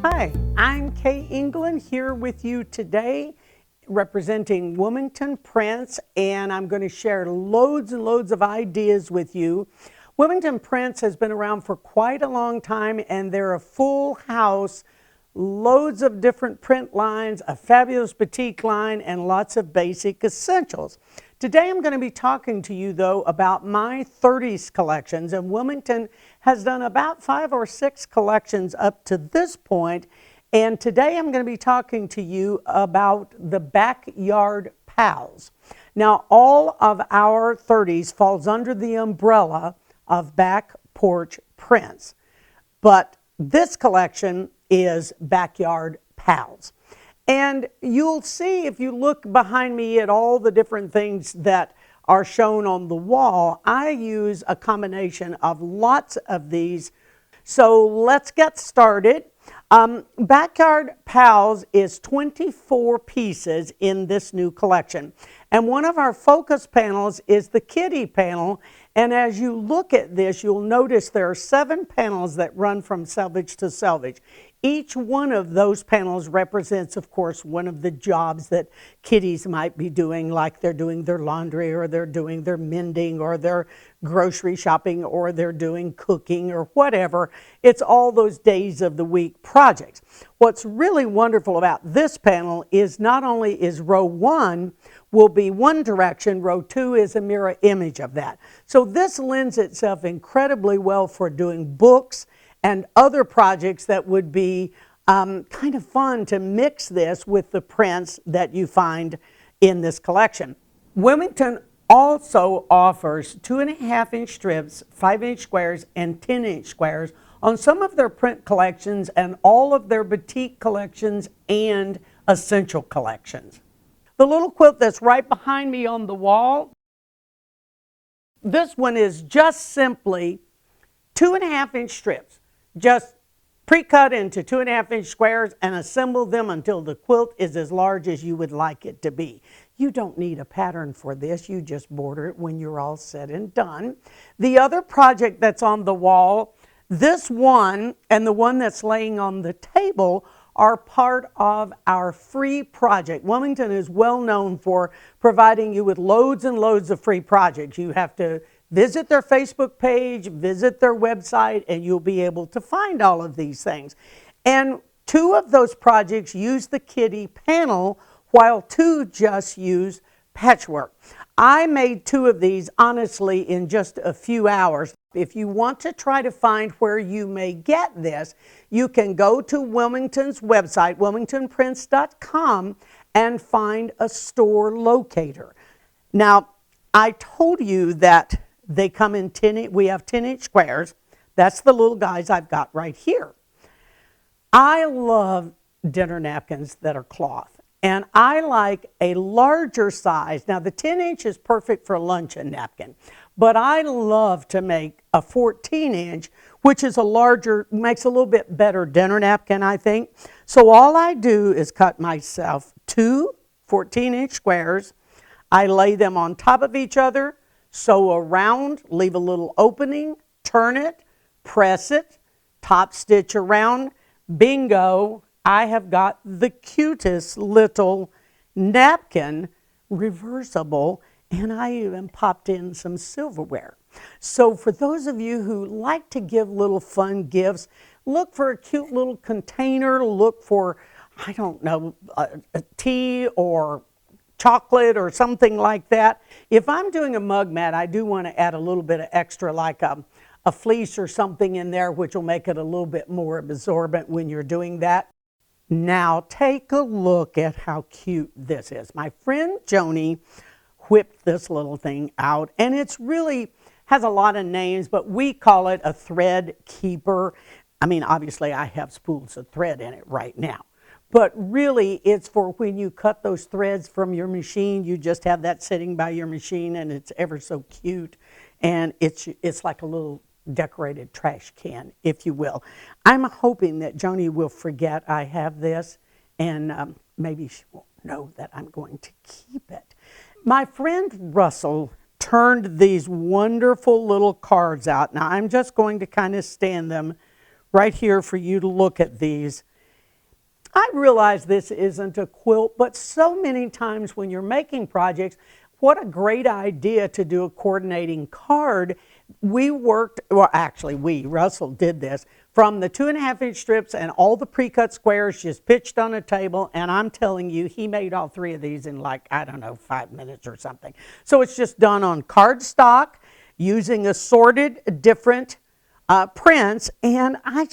Hi, I'm Kaye England here with you today representing Wilmington Prints, and I'm going to share loads and loads of ideas with you. Wilmington Prints has been around for quite a long time, and they're a full house, loads of different print lines, a fabulous boutique line, and lots of basic essentials. Today I'm going to be talking to you though about my 30s collections, and Wilmington has done about 5 or 6 collections up to this point. And today I'm going to be talking to you about the Backyard Pals. Now all of our 30s falls under the umbrella of Back Porch Prints, but this collection is Backyard Pals. And you'll see if you look behind me at all the different things that are shown on the wall, I use a combination of lots of these. So let's get started. Backyard Pals is 24 pieces in this new collection. And one of our focus panels is the kitty panel. And as you look at this, you'll notice there are 7 panels that run from selvage to selvage. Each one of those panels represents, of course, one of the jobs that kitties might be doing, like they're doing their laundry, or they're doing their mending, or their grocery shopping, or they're doing cooking, or whatever. It's all those days of the week projects. What's really wonderful about this panel is not only is row 1 will be one direction, row 2 is a mirror image of that. So this lends itself incredibly well for doing books and other projects that would be kind of fun to mix this with the prints that you find in this collection. Wilmington also offers 2.5-inch strips, 5-inch squares, and 10-inch squares on some of their print collections and all of their boutique collections and essential collections. The little quilt that's right behind me on the wall, this one is just simply 2.5-inch strips. Just pre-cut into 2.5-inch squares and assemble them until the quilt is as large as you would like it to be. You don't need a pattern for this. You just border it when you're all said and done. The other project that's on the wall, this one and the one that's laying on the table are part of our free project. Wilmington is well known for providing you with loads and loads of free projects. You have to visit their Facebook page, visit their website, and you'll be able to find all of these things. And 2 of those projects use the kitty panel, while 2 just use patchwork. I made 2 of these, honestly, in just a few hours. If you want to try to find where you may get this, you can go to Wilmington's website, wilmingtonprints.com, and find a store locator. Now, I told you that they come in we have 10-inch squares. That's the little guys I've got right here. I love dinner napkins that are cloth, and I like a larger size. Now the 10-inch is perfect for a luncheon napkin, but I love to make a 14-inch, which is a larger, makes a little bit better dinner napkin, I think. So all I do is cut myself 2 14-inch squares. I lay them on top of each other, sew around, leave a little opening, turn it, press it, top stitch around. Bingo, I have got the cutest little napkin, reversible, and I even popped in some silverware. So for those of you who like to give little fun gifts, look for a cute little container, look for, I don't know, a tea or chocolate or something like that. If I'm doing a mug mat, I do want to add a little bit of extra, like a fleece or something in there, which will make it a little bit more absorbent when you're doing that. Now take a look at how cute this is. My friend Joni whipped this little thing out, and it's really has a lot of names, but we call it a thread keeper. I mean, obviously I have spools of thread in it right now. But really, it's for when you cut those threads from your machine, you just have that sitting by your machine, and it's ever so cute. And it's like a little decorated trash can, if you will. I'm hoping that Joni will forget I have this, and maybe she won't know that I'm going to keep it. My friend Russell turned these wonderful little cards out. Now, I'm just going to kind of stand them right here for you to look at these. I realize this isn't a quilt, but so many times when you're making projects, what a great idea to do a coordinating card. Russell did this, from the 2.5-inch strips and all the pre-cut squares just pitched on a table, and I'm telling you, he made all 3 of these in like, I don't know, 5 minutes or something. So it's just done on cardstock using assorted different prints, and I'm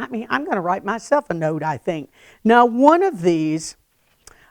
going to write myself a note, I think. Now, one of these,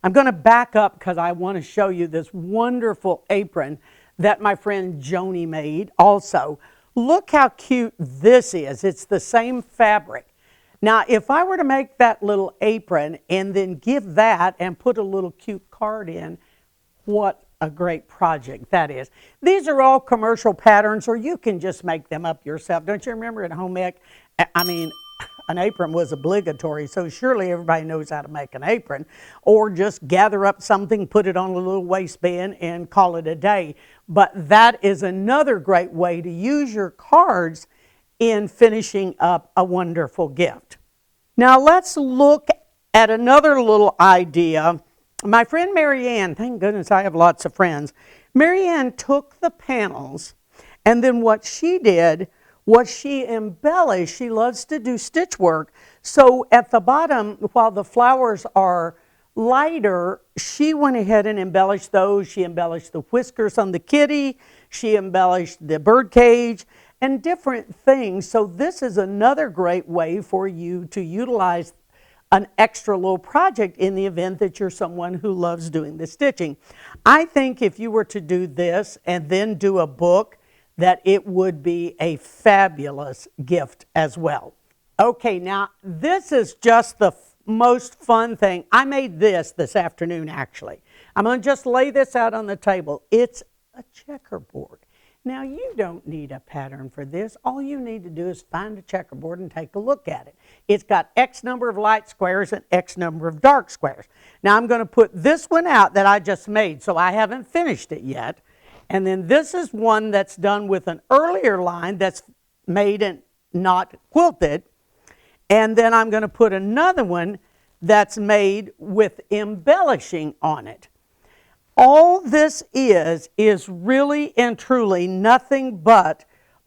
I'm going to back up because I want to show you this wonderful apron that my friend Joni made also. Look how cute this is. It's the same fabric. Now, if I were to make that little apron and then give that and put a little cute card in, what a great project that is. These are all commercial patterns, or you can just make them up yourself. Don't you remember at home ec? An apron was obligatory, so surely everybody knows how to make an apron. Or just gather up something, put it on a little waistband, and call it a day. But that is another great way to use your cards in finishing up a wonderful gift. Now let's look at another little idea. My friend Marianne, thank goodness I have lots of friends, Marianne took the panels, and then what she did was she embellished. She loves to do stitch work. So at the bottom, while the flowers are lighter, she went ahead and embellished those. She embellished the whiskers on the kitty. She embellished the bird cage and different things. So this is another great way for you to utilize an extra little project in the event that you're someone who loves doing the stitching. I think if you were to do this and then do a book, that it would be a fabulous gift as well. Okay, now this is just the most fun thing. I made this afternoon, actually. I'm going to just lay this out on the table. It's a checkerboard. Now, you don't need a pattern for this. All you need to do is find a checkerboard and take a look at it. It's got X number of light squares and X number of dark squares. Now, I'm going to put this one out that I just made, so I haven't finished it yet. And then this is one that's done with an earlier line that's made and not quilted. And then I'm going to put another one that's made with embellishing on it. All this is really and truly nothing but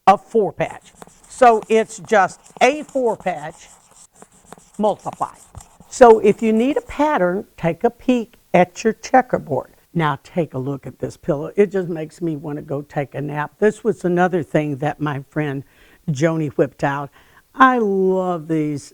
a 4-patch. So it's just a 4-patch multiplied. So if you need a pattern, take a peek at your checkerboard. Now take a look at this pillow. It just makes me want to go take a nap. This was another thing that my friend Joni whipped out. I love this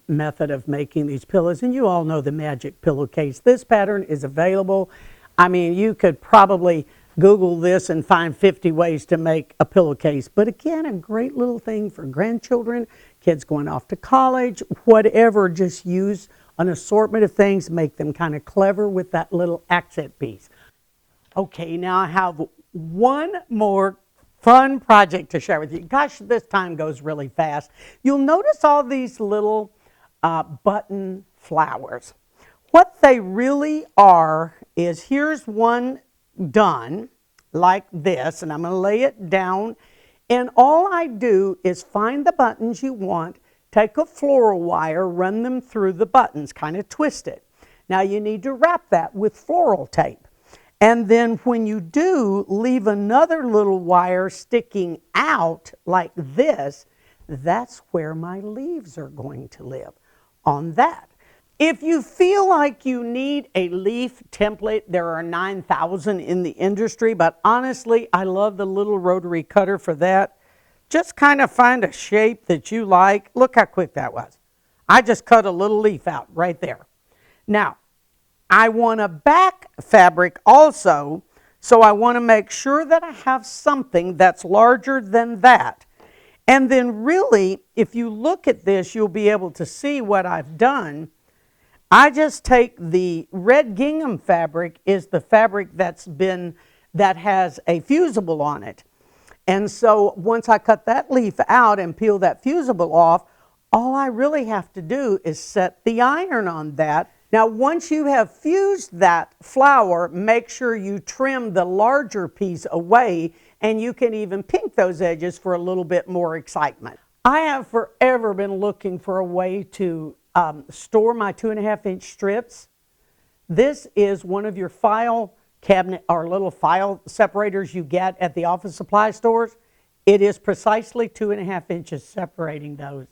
method of making these pillows, and you all know the magic pillowcase. This pattern is available. I mean, you could probably Google this and find 50 ways to make a pillowcase. But again, a great little thing for grandchildren, kids going off to college, whatever. Just use an assortment of things, make them kind of clever with that little accent piece. Okay, now I have one more fun project to share with you. Gosh, this time goes really fast. You'll notice all these little button flowers. What they really are is, here's one done like this, and I'm going to lay it down, and all I do is find the buttons you want, take a floral wire, run them through the buttons, kind of twist it. Now you need to wrap that with floral tape. And then when you do, leave another little wire sticking out like this. That's where my leaves are going to live, on that. If you feel like you need a leaf template, there are 9,000 in the industry, but honestly, I love the little rotary cutter for that. Just kind of find a shape that you like. Look how quick that was. I just cut a little leaf out right there. Now, I want a back fabric also, so I want to make sure that I have something that's larger than that. And then really, if you look at this, you'll be able to see what I've done. I just take the red gingham fabric, is the fabric that has a fusible on it. And so once I cut that leaf out and peel that fusible off, all I really have to do is set the iron on that. Now, once you have fused that flower, make sure you trim the larger piece away, and you can even pink those edges for a little bit more excitement. I have forever been looking for a way to store my 2.5-inch strips. This is one of your file cabinet or little file separators you get at the office supply stores. It is precisely 2.5 inches separating those.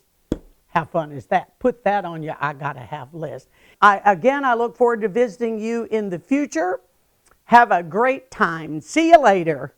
How fun is that? Put that on your I gotta have list. I look forward to visiting you in the future. Have a great time. See you later.